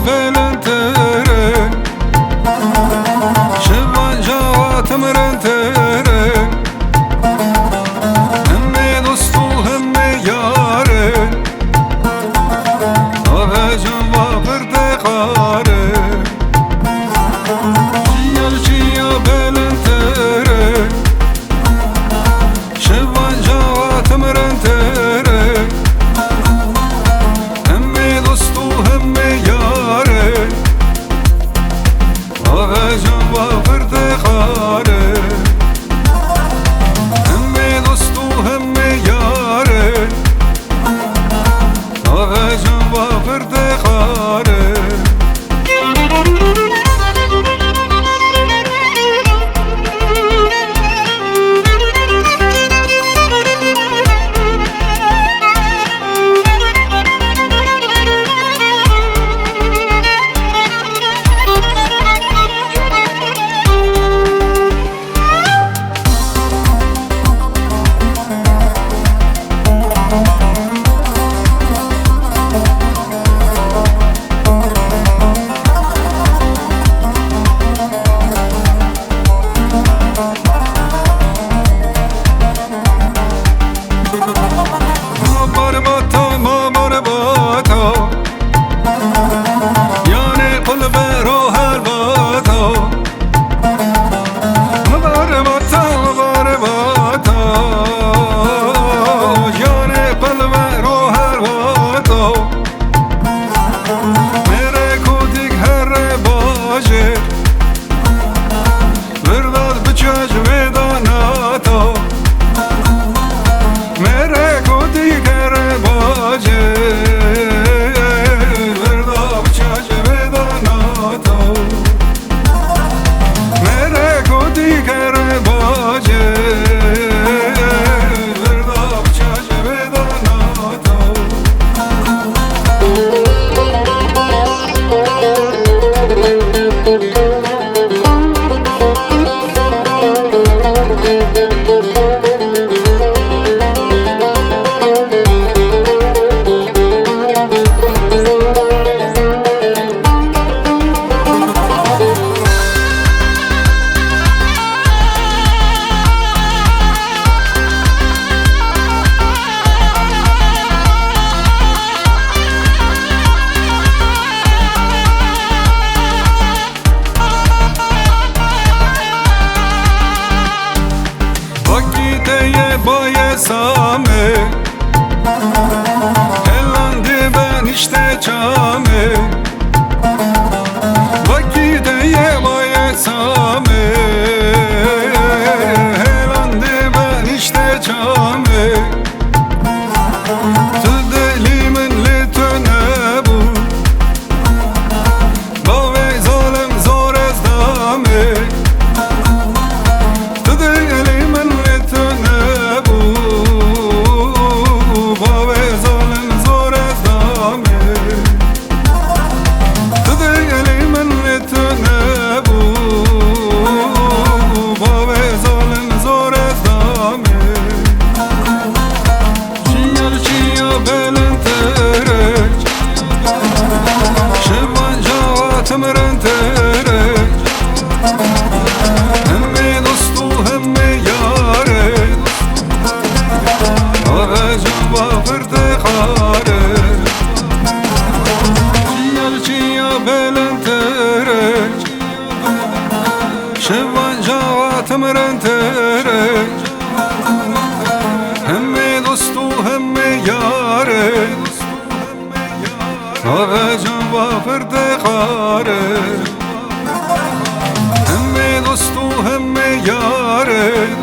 بلندره شوان جوات مرندره همه دوست و همه یاره آه جوا برده قاره جیا بلندره شوان جوات مرندره همه دوست و همه یاره آه جوا برده قاره همه دوست و همه یاره آه جوا برده قاره Same Hellandı ben işte çame Vakide yemaya same Hellandı ben işte çame Tüdelimin litüne bu Bave zalim zor ezdame Tüdelimin litüne شوان جوات مرندره همه دوست و همه یاره آه جوا برده قاره همه دوست و همه یاره